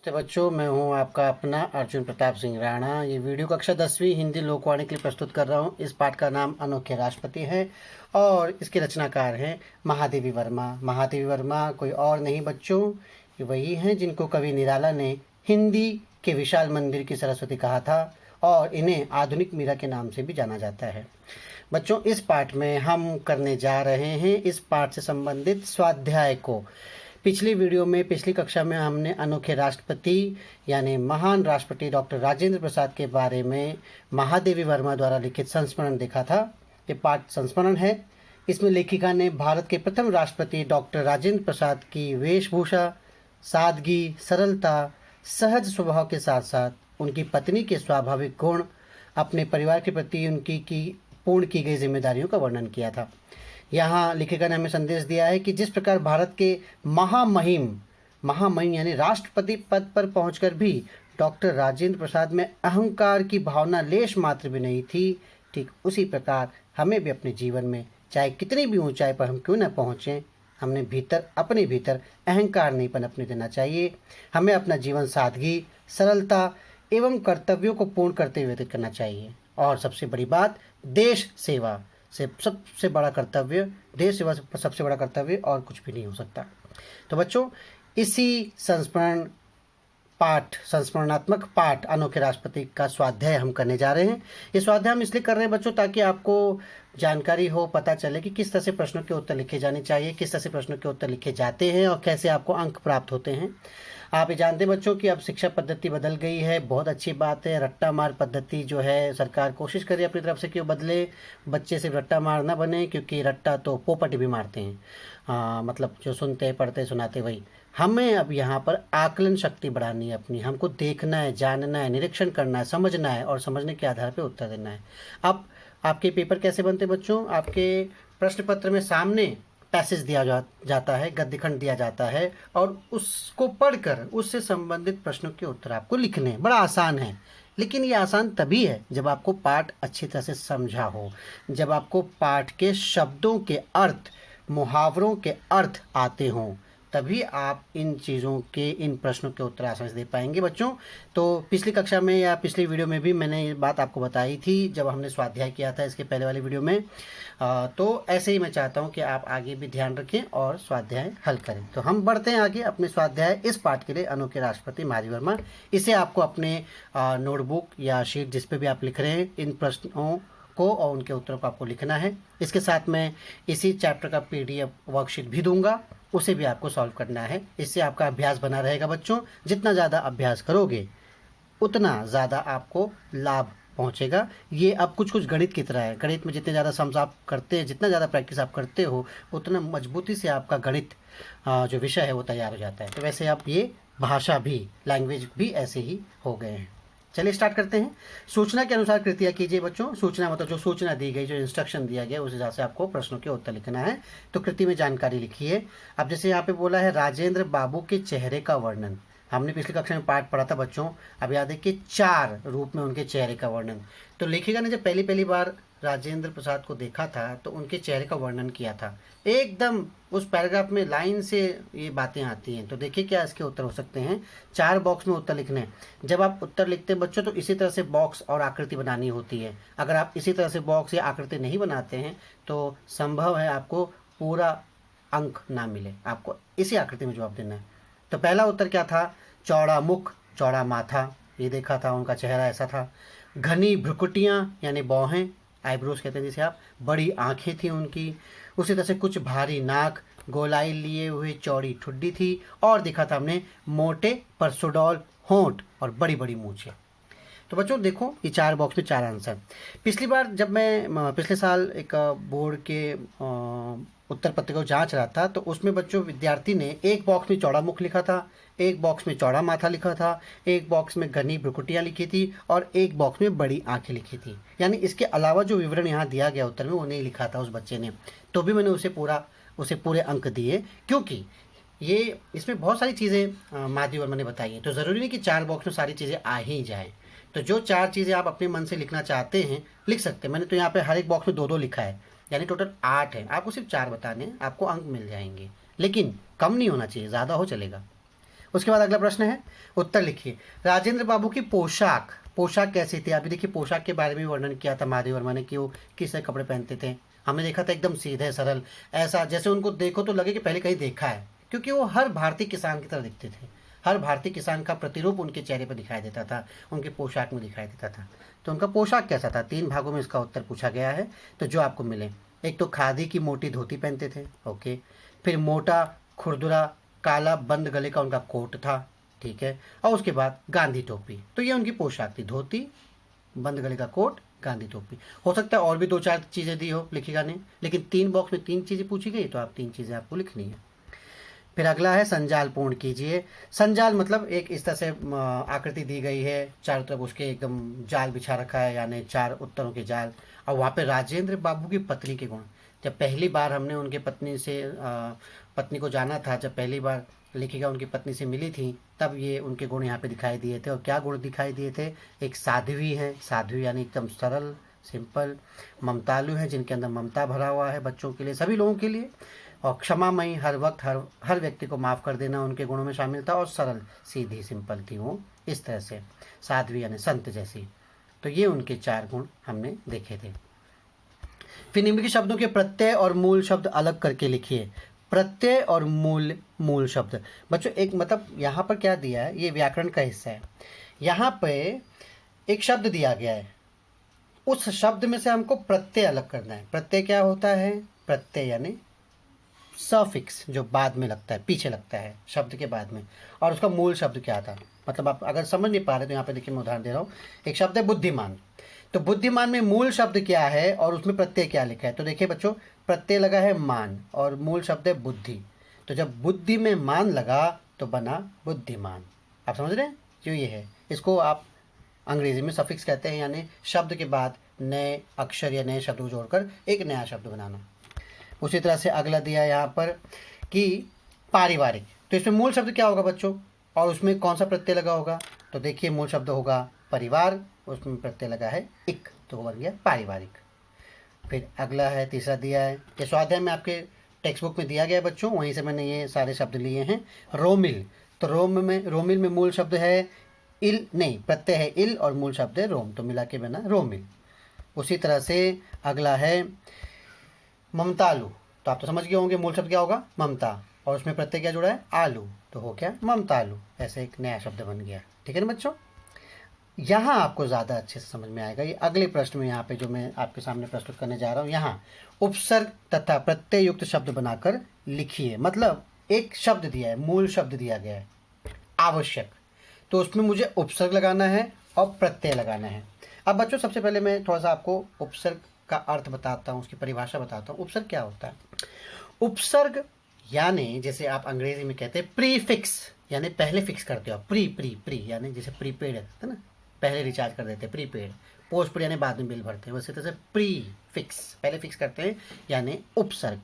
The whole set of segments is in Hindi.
नमस्ते बच्चों, मैं हूं आपका अपना अर्जुन प्रताप सिंह राणा। ये वीडियो कक्षा 10वीं हिंदी लोकवाणी के लिए प्रस्तुत कर रहा हूं। इस पाठ का नाम अनोखे राष्ट्रपति है और इसके रचनाकार हैं महादेवी वर्मा। महादेवी वर्मा कोई और नहीं बच्चों, ये वही हैं जिनको कवि निराला ने हिंदी के विशाल मंदिर की सरस्वती कहा था और इन्हें आधुनिक मीरा के नाम से भी जाना जाता है। बच्चों, इस पाठ में हम करने जा रहे हैं इस पाठ से संबंधित स्वाध्याय को। पिछली वीडियो में, पिछली कक्षा में हमने अनोखे राष्ट्रपति यानी महान राष्ट्रपति डॉक्टर राजेंद्र प्रसाद के बारे में महादेवी वर्मा द्वारा लिखित संस्मरण देखा था। ये पाठ संस्मरण है। इसमें लेखिका ने भारत के प्रथम राष्ट्रपति डॉक्टर राजेंद्र प्रसाद की वेशभूषा, सादगी, सरलता, सहज स्वभाव के साथ साथ उनकी पत्नी के स्वाभाविक गुण, अपने परिवार के प्रति उनकी पूर्ण की गई जिम्मेदारियों का वर्णन किया था। यहाँ लेखिका ने हमें संदेश दिया है कि जिस प्रकार भारत के महामहिम यानी राष्ट्रपति पद पर पहुंचकर भी डॉक्टर राजेंद्र प्रसाद में अहंकार की भावना लेश मात्र भी नहीं थी, ठीक उसी प्रकार हमें भी अपने जीवन में चाहे कितनी भी ऊंचाई पर हम क्यों न पहुँचें, हमने अपने भीतर अहंकार नहीं पनपने देना चाहिए। हमें अपना जीवन सादगी, सरलता एवं कर्तव्यों को पूर्ण करते हुए व्यतीत करना चाहिए। और सबसे बड़ी बात, देश सेवा से सबसे बड़ा कर्तव्य, देश सेवा से सबसे बड़ा कर्तव्य और कुछ भी नहीं हो सकता। तो बच्चों, इसी संस्मरणात्मक पाठ अनोखे राष्ट्रपति का स्वाध्याय हम करने जा रहे हैं। ये स्वाध्याय हम इसलिए कर रहे हैं बच्चों ताकि आपको जानकारी हो, पता चले कि किस तरह से प्रश्नों के उत्तर लिखे जाने चाहिए, किस तरह से प्रश्नों के उत्तर लिखे जाते हैं और कैसे आपको अंक प्राप्त होते हैं। आप ये जानते हैं बच्चों कि अब शिक्षा पद्धति बदल गई है, बहुत अच्छी बात है। रट्टा मार पद्धति जो है सरकार कोशिश करे अपनी तरफ से कि वो बदले, बच्चे सिर्फ रट्टा मार ना बने, क्योंकि रट्टा तो पोपट भी मारते हैं। मतलब जो सुनते पढ़ते सुनाते वही। हमें अब यहाँ पर आकलन शक्ति बढ़ानी है अपनी, हमको देखना है, जानना है, निरीक्षण करना है, समझना है और समझने के आधार पर उत्तर देना है। अब आपके पेपर कैसे बनते बच्चों? आपके प्रश्न पत्र में सामने पैसेज दिया जाता है, गद्यखंड दिया जाता है और उसको पढ़कर उससे संबंधित प्रश्नों के उत्तर आपको लिखने। बड़ा आसान है, लेकिन ये आसान तभी है जब आपको पाठ अच्छी तरह से समझा हो, जब आपको पाठ के शब्दों के अर्थ, मुहावरों के अर्थ आते हों, तभी आप इन चीज़ों के, इन प्रश्नों के उत्तर आसानी से दे पाएंगे बच्चों। तो पिछली कक्षा में या पिछली वीडियो में भी मैंने ये बात आपको बताई थी जब हमने स्वाध्याय किया था इसके पहले वाली वीडियो में। तो ऐसे ही मैं चाहता हूँ कि आप आगे भी ध्यान रखें और स्वाध्याय हल करें। तो हम बढ़ते हैं आगे अपने स्वाध्याय इस पाठ के लिए अनोखे राष्ट्रपति महादेवी वर्मा। इसे आपको अपने नोटबुक या शीट जिस पे भी आप लिख रहे हैं, इन प्रश्नों को और उनके उत्तरों को आपको लिखना है। इसके साथ मैं इसी चैप्टर का PDF वर्कशीट भी दूंगा, उसे भी आपको सॉल्व करना है। इससे आपका अभ्यास बना रहेगा बच्चों। जितना ज़्यादा अभ्यास करोगे उतना ज़्यादा आपको लाभ पहुंचेगा। ये अब कुछ गणित की तरह है। गणित में जितने ज़्यादा सम्स आप करते हैं, जितना ज़्यादा प्रैक्टिस आप करते हो, उतना मजबूती से आपका गणित जो विषय है वो तैयार हो जाता है। तो वैसे आप ये भाषा भी, लैंग्वेज भी ऐसे ही हो गए हैं। चलिए स्टार्ट करते हैं। सूचना के अनुसार कृतियाँ कीजिए बच्चों। सूचना मतलब जो सूचना दी गई, जो इंस्ट्रक्शन दिया गया, उस हिसाब से आपको प्रश्नों के उत्तर लिखना है। तो कृति में जानकारी लिखिए। अब जैसे यहाँ पे बोला है राजेंद्र बाबू के चेहरे का वर्णन। हमने पिछली कक्षा में पाठ पढ़ा था बच्चों। अब याद है कि 4 रूप में उनके चेहरे का वर्णन। तो लेखिका ने जब पहली बार राजेंद्र प्रसाद को देखा था तो उनके चेहरे का वर्णन किया था। एकदम उस पैराग्राफ में लाइन से ये बातें आती हैं। तो देखिए क्या इसके उत्तर हो सकते हैं। 4 बॉक्स में उत्तर लिखने हैं। जब आप उत्तर लिखते हैं बच्चों तो इसी तरह से बॉक्स और आकृति बनानी होती है। अगर आप इसी तरह से बॉक्स या आकृति नहीं बनाते हैं तो संभव है आपको पूरा अंक ना मिले। आपको इसी आकृति में जवाब देना है। तो पहला उत्तर क्या था? चौड़ा मुख, चौड़ा माथा, ये देखा था, उनका चेहरा ऐसा था। घनी भ्रुकुटियाँ यानी बौहें, आईब्रोज कहते हैं जिसे आप, बड़ी आंखें थी उनकी। उसी तरह से कुछ भारी नाक, गोलाई लिए हुए चौड़ी ठुड्डी थी और देखा था हमने मोटे पर सुडौल होंठ और बड़ी बड़ी मूछें। तो बच्चों देखो, ये 4 बॉक्स में 4 आंसर। पिछली बार जब मैं पिछले साल एक बोर्ड के उत्तर पत्र को जांच रहा था तो उसमें बच्चों विद्यार्थी ने एक बॉक्स में चौड़ा मुख लिखा था, एक बॉक्स में चौड़ा माथा लिखा था, एक बॉक्स में घनी भ्रुकुटियाँ लिखी थी और एक बॉक्स में बड़ी आंखें लिखी थी। यानी इसके अलावा जो विवरण यहाँ दिया गया उत्तर में वो नहीं लिखा था उस बच्चे ने। तो भी मैंने उसे पूरे अंक दिए, क्योंकि ये इसमें बहुत सारी चीज़ें महादेवी वर्मा ने बताई हैं। तो ज़रूरी नहीं कि 4 बॉक्स में सारी चीज़ें आ ही जाएँ। तो जो 4 चीज़ें आप अपने मन से लिखना चाहते हैं लिख सकते हैं। मैंने तो यहाँ पे हर एक बॉक्स में 2-2 लिखा है, यानी टोटल 8 है। आपको सिर्फ 4 बताने हैं, आपको अंक मिल जाएंगे, लेकिन कम नहीं होना चाहिए, ज़्यादा हो चलेगा। उसके बाद अगला प्रश्न है, उत्तर लिखिए। राजेंद्र बाबू की पोशाक कैसी थी? अभी देखिए पोशाक के बारे में वर्णन किया था माधवी वर्मा ने कि वो किस तरह कपड़े पहनते थे। हमने देखा था एकदम सीधे सरल, ऐसा जैसे उनको देखो तो लगे कि पहले कहीं देखा है, क्योंकि वो हर भारतीय किसान की तरह दिखते थे। हर भारतीय किसान का प्रतिरूप उनके चेहरे पर दिखाई देता था, उनके पोशाक में दिखाई देता था। तो उनका पोशाक कैसा था? 3 भागों में इसका उत्तर पूछा गया है, तो जो आपको मिले। एक तो खादी की मोटी धोती पहनते थे, ओके। फिर मोटा खुरदुरा काला बंद गले का उनका कोट था, ठीक है। और उसके बाद गांधी टोपी। तो ये उनकी पोशाक थी, धोती, बंद गले का कोट, गांधी टोपी। हो सकता है और भी 2-4 चीज़ें दी हो, लिखिएगा नहीं, लेकिन 3 बॉक्स में 3 चीज़ें पूछी गई, तो आप 3 चीज़ें आपको लिखनी है। फिर अगला है संजाल पूर्ण कीजिए। संजाल मतलब एक इस तरह से आकृति दी गई है, चारों तरफ उसके एकदम जाल बिछा रखा है, यानी 4 उत्तरों के जाल। और वहाँ पे राजेंद्र बाबू की पत्नी के गुण, जब पहली बार हमने उनके पत्नी को जाना था, जब पहली बार लेखिका उनकी पत्नी से मिली थी, तब ये उनके गुण यहाँ पे दिखाई दिए थे। और क्या गुण दिखाई दिए थे? एक साध्वी है, साध्वी यानी एकदम सरल सिंपल। ममतालु है, जिनके अंदर ममता भरा हुआ है बच्चों के लिए, सभी लोगों के लिए। और क्षमामयी, हर वक्त हर व्यक्ति को माफ़ कर देना उनके गुणों में शामिल था। और सरल, सीधी, सिंपल थी वो, इस तरह से साध्वी यानी संत जैसी। तो ये उनके 4 गुण हमने देखे थे। फिर निम्नलिखित शब्दों के प्रत्यय और मूल शब्द अलग करके लिखिए। प्रत्यय और मूल शब्द बच्चों, एक मतलब यहाँ पर क्या दिया है, ये व्याकरण का हिस्सा है। यहाँ पे एक शब्द दिया गया है, उस शब्द में से हमको प्रत्यय अलग करना है। प्रत्यय क्या होता है? प्रत्यय यानी सफिक्स, जो बाद में लगता है, पीछे लगता है शब्द के बाद में। और उसका मूल शब्द क्या था? मतलब आप अगर समझ नहीं पा रहे तो यहाँ पे देखिए मैं उदाहरण दे रहा हूँ। एक शब्द है बुद्धिमान, तो बुद्धिमान में मूल शब्द क्या है और उसमें प्रत्यय क्या लिखा है? तो देखिए बच्चों, प्रत्यय लगा है मान और मूल शब्द है बुद्धि। तो जब बुद्धि में मान लगा तो बना बुद्धिमान। आप समझ रहे हैं? जो ये है, इसको आप अंग्रेजी में सफिक्स कहते हैं, यानी शब्द के बाद नए अक्षर या नए शब्द को जोड़कर एक नया शब्द बनाना। उसी तरह से अगला दिया है यहाँ पर कि पारिवारिक, तो इसमें मूल शब्द क्या होगा बच्चों और उसमें कौन सा प्रत्यय लगा होगा? तो देखिए मूल शब्द होगा परिवार, उसमें प्रत्यय लगा है इक, तो बन गया पारिवारिक। फिर अगला है, तीसरा दिया है, ये स्वाध्याय में आपके टेक्स्ट बुक में दिया गया है बच्चों, वहीं से मैंने ये सारे शब्द लिए हैं। रोमिल, तो रोमिल में मूल शब्द है इल, नहीं प्रत्यय है इल और मूल शब्द है रोम, तो मिला के बना रोमिल। उसी तरह से अगला है ममतालु, तो आप तो समझ गए होंगे मूल शब्द क्या होगा? ममता, और उसमें प्रत्यय क्या जुड़ा है? आलू, तो हो गया ममतालु। ऐसे एक नया शब्द बन गया, ठीक है ना बच्चों? यहाँ आपको ज़्यादा अच्छे से समझ में आएगा। ये अगले प्रश्न में यहाँ पे जो मैं आपके सामने प्रस्तुत करने जा रहा हूँ, यहाँ उपसर्ग तथा प्रत्यय युक्त शब्द बनाकर लिखिए। मतलब एक शब्द दिया है, मूल शब्द दिया गया है आवश्यक, तो उसमें मुझे उपसर्ग लगाना है और प्रत्यय लगाना है। अब बच्चों सबसे पहले मैं थोड़ा सा आपको उपसर्ग का अर्थ बताता हूँ, उसकी परिभाषा बताता हूँ। उपसर्ग क्या होता है? उपसर्ग यानी जैसे आप अंग्रेजी में कहते हैं प्रीफिक्स, यानी पहले फिक्स करते हो। प्री यानी जैसे प्रीपेड है ना, पहले रिचार्ज कर देते हैं प्रीपेड। पोस्टपेड यानी बाद में बिल भरते हैं, वैसे तरह से प्री फिक्स, पहले फिक्स करते हैं, यानी उपसर्ग।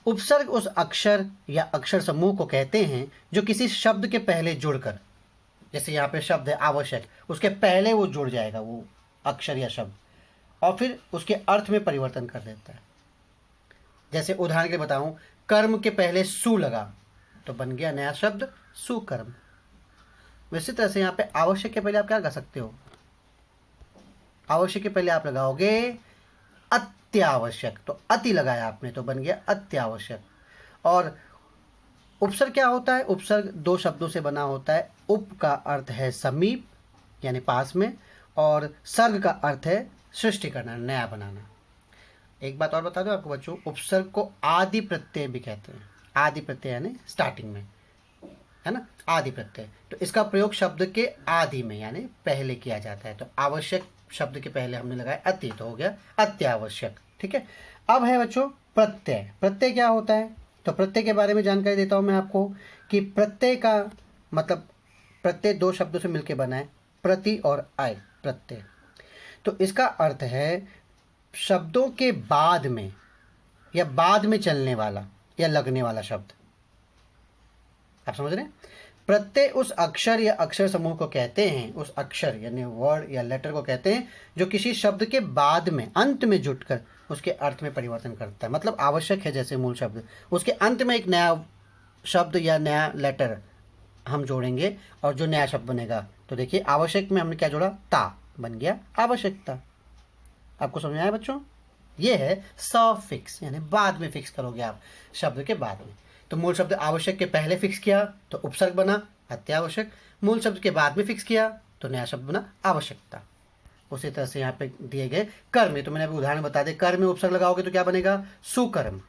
उपसर्ग उस अक्षर या अक्षर समूह को कहते हैं जो किसी शब्द के पहले जुड़कर, जैसे यहाँ पे शब्द है आवश्यक, उसके पहले वो जुड़ जाएगा वो अक्षर या शब्द, और फिर उसके अर्थ में परिवर्तन कर देता है। जैसे उदाहरण के लिए बताऊं, कर्म के पहले सु लगा तो बन गया नया शब्द सुकर्म। वैसे तरह से यहाँ पे आवश्यक के पहले आप क्या लगा सकते हो? आवश्यक के पहले आप लगाओगे अत्यावश्यक, तो अति लगाया आपने तो बन गया अत्यावश्यक। और उपसर्ग क्या होता है? उपसर्ग 2 शब्दों से बना होता है। उप का अर्थ है समीप यानी पास में, और सर्ग का अर्थ है सृष्टि करना, नया बनाना। एक बात और बता दो आपको बच्चों, उपसर्ग को आदि प्रत्यय भी कहते हैं। आदि प्रत्यय यानी स्टार्टिंग में, है ना, आदि प्रत्यय। तो इसका प्रयोग शब्द के आदि में यानी पहले किया जाता है। तो आवश्यक शब्द के पहले हमने लगाया अति, तो हो गया अत्यावश्यक, ठीक है। अब है बच्चों प्रत्यय। प्रत्यय क्या होता है? तो प्रत्यय के बारे में जानकारी देता हूं मैं आपको कि प्रत्यय का मतलब, प्रत्यय 2 शब्दों से मिलकर बना है, प्रति और आय प्रत्यय। तो इसका अर्थ है शब्दों के बाद में या बाद में चलने वाला या लगने वाला शब्द। आप समझ रहे हैं? प्रत्यय उस अक्षर या अक्षर समूह को कहते हैं, उस अक्षर यानी वर्ड या लेटर को कहते हैं जो किसी शब्द के बाद में अंत में जुटकर उसके अर्थ में परिवर्तन करता है। मतलब आवश्यक है जैसे मूल शब्द, उसके अंत में एक नया शब्द या नया लेटर हम जोड़ेंगे और जो नया शब्द बनेगा, तो देखिए आवश्यक में हमने क्या जोड़ा, ता, बन गया आवश्यकता। आपको समझ में आया बच्चों? ये है सफिक्स, यानी बाद में फिक्स करोगे आप, शब्द के बाद में। तो मूल शब्द आवश्यक के पहले फिक्स किया तो उपसर्ग बना अत्यावश्यक, मूल शब्द के बाद में फिक्स किया तो नया शब्द बना आवश्यकता। उसी तरह से यहाँ पे दिए गए कर्म में, तो मैंने अभी उदाहरण बता दिया, कर्म में उपसर्ग लगाओगे तो क्या बनेगा, सुकर्म,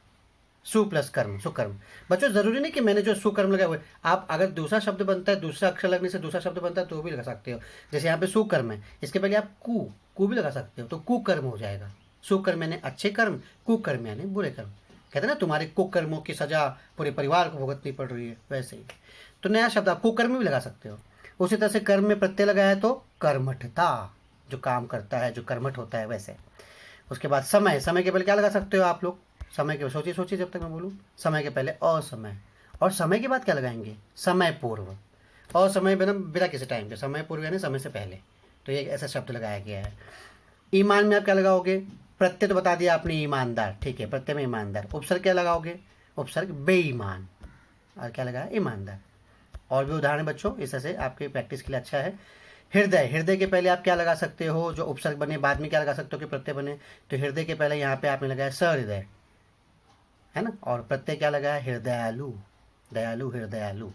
सु प्लस कर्म, सुकर्म। बच्चों जरूरी नहीं कि मैंने जो सुकर्म लगाया हुआ है, आप अगर दूसरा शब्द बनता है, दूसरा अक्षर लगने से दूसरा शब्द बनता है तो भी लगा सकते हो। जैसे यहाँ पे सुकर्म है, इसके पहले आप कु भी लगा सकते हो, तो कुकर्म हो जाएगा। सुकर्म यानी अच्छे कर्म, कुकर्म यानी बुरे कर्म। कहते हैं ना तुम्हारे कुकर्मों की सजा पूरे परिवार को भुगतनी पड़ रही है, वैसे ही। तो नया शब्द आप कुकर्म भी लगा सकते हो। उसी तरह से कर्म में प्रत्यय लगाया तो कर्मठता, जो काम करता है, जो कर्मठ होता है, वैसे। उसके बाद समय, समय के पहले क्या लगा सकते हो आप लोग, समय के सोचिए सोचिए जब तक मैं बोलूँ। समय के पहले असमय, और समय के बाद क्या लगाएंगे, समय पूर्व। असमय बिना बिना किसी टाइम के, समय पूर्व यानी समय से पहले, तो ये ऐसा शब्द लगाया गया है। ईमान में आप क्या लगाओगे, प्रत्यय तो बता दिया आपने ईमानदार, ठीक है, प्रत्यय में ईमानदार। उपसर्ग क्या लगाओगे, उपसर्ग बेईमान, और क्या लगाया, ईमानदार। और भी उदाहरण बच्चों इस तरह से आपके प्रैक्टिस के लिए अच्छा है। हृदय, हृदय के पहले आप क्या लगा सकते हो, जो उपसर्ग बने बाद में क्या लगा सकते हो कि प्रत्यय बने, तो हृदय के पहले यहाँ पे आपने लगाया सहृदय, है ना, और प्रत्यय क्या लगाया, हृदयालु, दयालु, हृदयालु।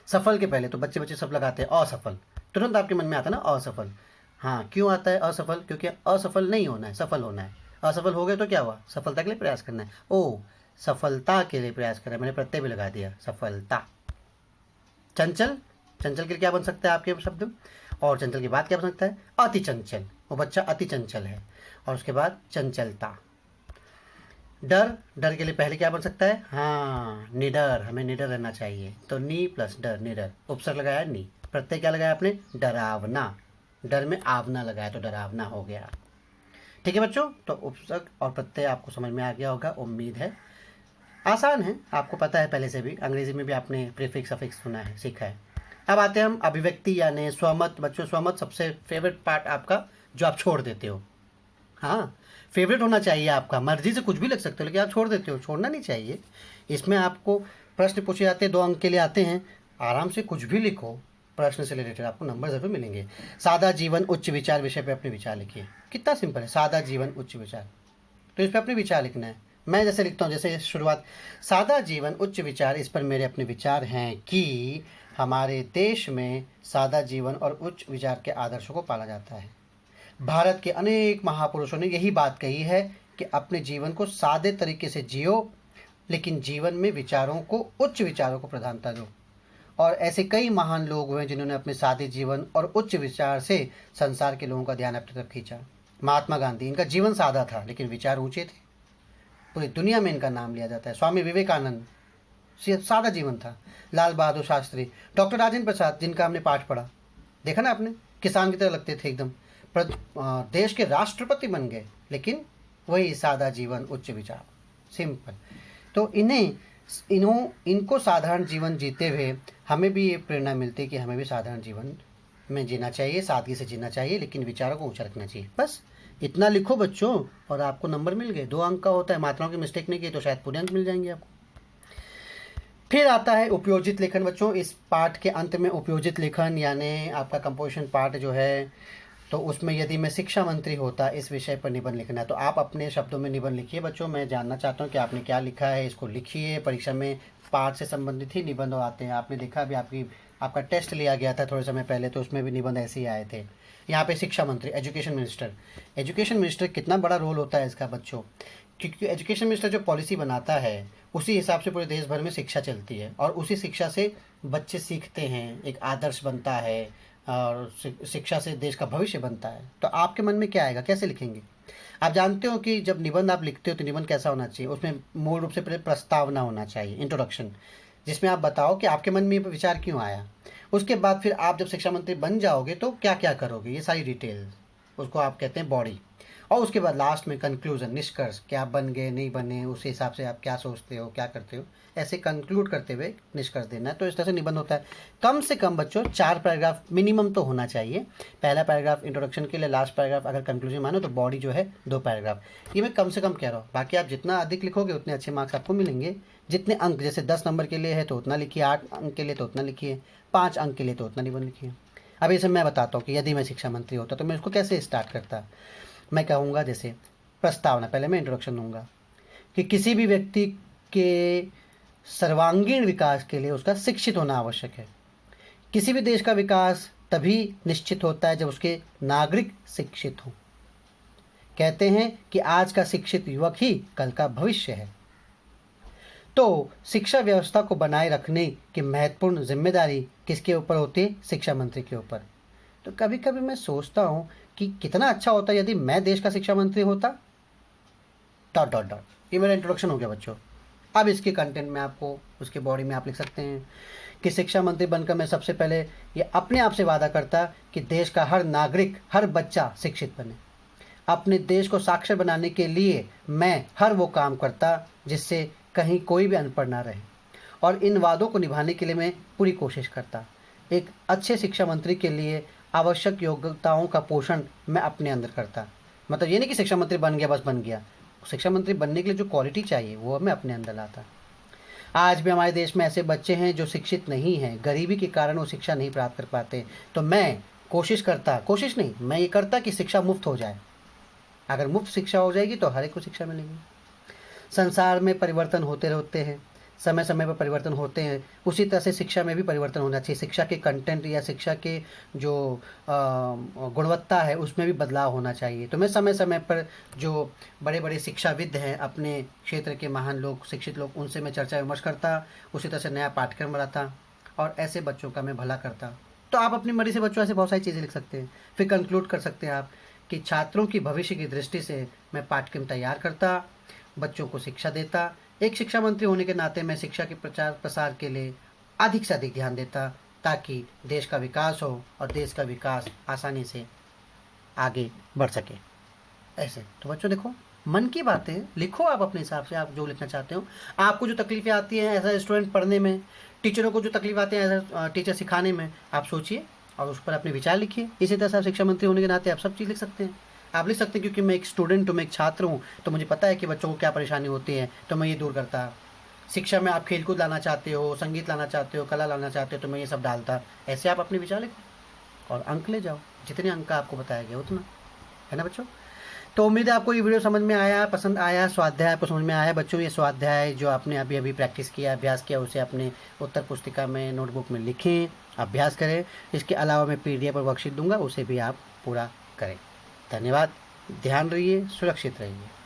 सफल के पहले तो बच्चे बच्चे सब लगाते हैं असफल, तुरंत आपके मन में आता है ना असफल। हाँ, क्यों आता है असफल, क्योंकि असफल नहीं होना है, सफल होना है। असफल हो गए तो क्या हुआ, सफलता के लिए प्रयास करना है। ओ, सफलता के लिए प्रयास कर रहे हैं, मैंने प्रत्यय भी लगा दिया, सफलता। चंचल, चंचल के लिए क्या बन सकता है आपके शब्द, और चंचल के बाद क्या बन सकता है, अति चंचल, वो बच्चा अति चंचल है। और उसके बाद चंचलता। डर, डर के लिए पहले क्या बन सकता है, हाँ, निडर, हमें निडर रहना चाहिए, तो नी प्लस डर, निडर। उपसर्ग लगाया नी, प्रत्यय क्या लगाया आपने, डरावना, डर में आवना लगाया तो डरावना हो गया। ठीक है बच्चों, तो उपसर्ग और प्रत्यय आपको समझ में आ गया होगा, उम्मीद है। आसान है, आपको पता है पहले से भी, अंग्रेजी में भी आपने प्रीफिक्स अफिक्स सुना है, सीखा है। अब आते हैं हम अभिव्यक्ति यानी स्वमत। बच्चों स्वमत सबसे फेवरेट पार्ट आपका, जो आप छोड़ देते हो। हाँ, फेवरेट होना चाहिए आपका, मर्जी से कुछ भी लिख सकते हो, लेकिन आप छोड़ देते हो, छोड़ना नहीं चाहिए। इसमें आपको प्रश्न पूछे जाते हैं, 2 अंक के लिए आते हैं, आराम से कुछ भी लिखो, प्रश्न से रिलेटेड आपको नंबर जरूर मिलेंगे। सादा जीवन उच्च विचार विषय पे अपने विचार लिखिए, कितना सिंपल है, सादा जीवन उच्च विचार, तो इस पर अपने विचार लिखना है। मैं जैसे लिखता हूँ, जैसे शुरुआत, सादा जीवन उच्च विचार, इस पर मेरे अपने विचार हैं कि हमारे देश में सादा जीवन और उच्च विचार के आदर्शों को पाला जाता है। भारत के अनेक महापुरुषों ने यही बात कही है कि अपने जीवन को सादे तरीके से जियो, लेकिन जीवन में विचारों को, उच्च विचारों को प्रधानता दो। और ऐसे कई महान लोग हुए जिन्होंने अपने सादे जीवन और उच्च विचार से संसार के लोगों का ध्यान अपनी तरफ खींचा। महात्मा गांधी, इनका जीवन सादा था लेकिन विचार ऊंचे थे, पूरी दुनिया में इनका नाम लिया जाता है। स्वामी विवेकानंद, सादा जीवन था। लाल बहादुर शास्त्री, डॉक्टर राजेंद्र प्रसाद, जिनका हमने पाठ पढ़ा, देखा ना आपने, किसान की तरह लगते थे एकदम, देश के राष्ट्रपति बन गए, लेकिन वही सादा जीवन उच्च विचार, सिंपल। तो इनको साधारण जीवन जीते हुए हमें भी ये प्रेरणा मिलती है कि हमें भी साधारण जीवन में जीना चाहिए, सादगी से जीना चाहिए, लेकिन विचारों को ऊंचा रखना चाहिए। बस इतना लिखो बच्चों और आपको नंबर मिल गए। 2 अंक का होता है, मात्राओं की मिस्टेक नहीं की तो शायद पूरे अंक मिल जाएंगे आपको। फिर आता है उपयोजित लेखन बच्चों। इस पाठ के अंत में उपयोजित लेखन यानी आपका कंपोजिशन पार्ट जो है, तो उसमें यदि मैं शिक्षा मंत्री होता, इस विषय पर निबंध लिखना है, तो आप अपने शब्दों में निबंध लिखिए बच्चों। मैं जानना चाहता हूँ कि आपने क्या लिखा है, इसको लिखिए। परीक्षा में पाठ से संबंधित ही निबंध आते हैं, आपने देखा अभी आपका टेस्ट लिया गया था थोड़े समय पहले, तो उसमें भी निबंध ऐसे ही आए थे। यहाँ पे शिक्षा मंत्री, एजुकेशन मिनिस्टर, एजुकेशन मिनिस्टर कितना बड़ा रोल होता है इसका बच्चों, क्योंकि एजुकेशन मिनिस्टर जो पॉलिसी बनाता है उसी हिसाब से पूरे देश भर में शिक्षा चलती है, और उसी शिक्षा से बच्चे सीखते हैं, एक आदर्श बनता है, और शिक्षा से देश का भविष्य बनता है। तो आपके मन में क्या आएगा, कैसे लिखेंगे? आप जानते हो कि जब निबंध आप लिखते हो तो निबंध कैसा होना चाहिए, उसमें मूल रूप से पहले प्रस्तावना होना चाहिए, इंट्रोडक्शन, जिसमें आप बताओ कि आपके मन में विचार क्यों आया। उसके बाद फिर आप जब शिक्षा मंत्री बन जाओगे तो क्या क्या करोगे, ये सारी डिटेल, उसको आप कहते हैं बॉडी। और उसके बाद लास्ट में कंक्लूजन, निष्कर्ष कि आप बन गए नहीं बने, उस हिसाब से आप क्या सोचते हो क्या करते हो, ऐसे कंक्लूड करते हुए निष्कर्ष देना है। तो इस तरह से निबंध होता है। कम से कम बच्चों 4 पैराग्राफ मिनिमम तो होना चाहिए। पहला पैराग्राफ इंट्रोडक्शन के लिए, लास्ट पैराग्राफ अगर कंक्लूजन मानो तो बॉडी जो है 2 पैराग्राफ। ये मैं कम से कम कह रहा हूँ, बाकी आप जितना अधिक लिखोगे उतने अच्छे मार्क्स आपको मिलेंगे। जितने अंक, जैसे 10 नंबर के लिए है तो उतना लिखिए, 8 अंक के लिए तो उतना लिखिए, 5 अंक के लिए तो उतना निबंध लिखिए। अब इसे मैं बताता हूँ कि यदि मैं शिक्षा मंत्री होता तो मैं इसको कैसे स्टार्ट करता। मैं कहूँगा जैसे प्रस्तावना, पहले मैं इंट्रोडक्शन दूंगा कि किसी भी व्यक्ति के सर्वांगीण विकास के लिए उसका शिक्षित होना आवश्यक है। किसी भी देश का विकास तभी निश्चित होता है जब उसके नागरिक शिक्षित हों। कहते हैं कि आज का शिक्षित युवक ही कल का भविष्य है। तो शिक्षा व्यवस्था को बनाए रखने की महत्वपूर्ण जिम्मेदारी किसके ऊपर होती है? शिक्षा मंत्री के ऊपर। तो कभी कभी मैं सोचता हूँ कि कितना अच्छा होता यदि मैं देश का शिक्षा मंत्री होता। Dot dot dot. ये मेरा इंट्रोडक्शन हो गया बच्चों। अब इसके कंटेंट में आपको, उसके बॉडी में आप लिख सकते हैं कि शिक्षा मंत्री बनकर मैं सबसे पहले ये अपने आप से वादा करता कि देश का हर नागरिक, हर बच्चा शिक्षित बने। अपने देश को साक्षर बनाने के लिए मैं हर वो काम करता जिससे कहीं कोई भी अनपढ़ ना रहे, और इन वादों को निभाने के लिए मैं पूरी कोशिश करता। एक अच्छे शिक्षा मंत्री के लिए आवश्यक योग्यताओं का पोषण मैं अपने अंदर करता। मतलब ये नहीं कि शिक्षा मंत्री बन गया बस बन गया। शिक्षा मंत्री बनने के लिए जो क्वालिटी चाहिए वो मैं अपने अंदर लाता। आज भी हमारे देश में ऐसे बच्चे हैं जो शिक्षित नहीं हैं, गरीबी के कारण वो शिक्षा नहीं प्राप्त कर पाते। तो मैं कोशिश करता, कोशिश नहीं मैं ये करता कि शिक्षा मुफ्त हो जाए। अगर मुफ्त शिक्षा हो जाएगी तो हर एक को शिक्षा मिलेगी। संसार में परिवर्तन होते रहते हैं, समय समय पर परिवर्तन होते हैं, उसी तरह से शिक्षा में भी परिवर्तन होना चाहिए। शिक्षा के कंटेंट या शिक्षा के जो गुणवत्ता है उसमें भी बदलाव होना चाहिए। तो मैं समय समय पर जो बड़े बड़े शिक्षाविद हैं, अपने क्षेत्र के महान लोग, शिक्षित लोग, उनसे मैं चर्चा विमर्श करता। उसी तरह से नया पाठ्यक्रम बनाता और ऐसे बच्चों का मैं भला करता। तो आप अपनी मर्जी से बच्चों ऐसे बहुत सारी चीज़ें लिख सकते हैं। फिर कंक्लूड कर सकते हैं आप कि छात्रों की भविष्य की दृष्टि से मैं पाठ्यक्रम तैयार करता, बच्चों को शिक्षा देता। एक शिक्षा मंत्री होने के नाते मैं शिक्षा के प्रचार प्रसार के लिए अधिक से अधिक ध्यान देता ताकि देश का विकास हो और देश का विकास आसानी से आगे बढ़ सके। ऐसे तो बच्चों देखो, मन की बातें लिखो आप अपने हिसाब से, आप जो लिखना चाहते हो। आपको जो तकलीफ़ें आती हैं एज अ स्टूडेंट पढ़ने में, टीचरों को जो तकलीफ आती है एज अ टीचर सिखाने में, आप सोचिए और उस पर अपने विचार लिखिए। इसी तरह से आप शिक्षा मंत्री होने के नाते आप सब चीज़ लिख सकते हैं। आप लिख सकते हैं क्योंकि मैं एक स्टूडेंट हूँ, मैं एक छात्र हूँ, तो मुझे पता है कि बच्चों को क्या परेशानी होती है, तो मैं ये दूर करता। शिक्षा में आप खेलकूद लाना चाहते हो, संगीत लाना चाहते हो, कला लाना चाहते हो, तो मैं ये सब डालता। ऐसे आप अपने विचार लिखो और अंक ले जाओ, जितने अंक का आपको बताया गया उतना, है ना बच्चों। तो उम्मीद है आपको ये वीडियो समझ में आया, पसंद आया, स्वाध्याय आपको समझ में आया। बच्चों ये स्वाध्याय जो आपने अभी अभी प्रैक्टिस किया, अभ्यास किया, उसे अपने उत्तर पुस्तिका में, नोटबुक में लिखें, अभ्यास करें। इसके अलावा मैं PDF और वर्कशीट दूंगा, उसे भी आप पूरा करें। धन्यवाद। ध्यान रहिए, सुरक्षित रहिए।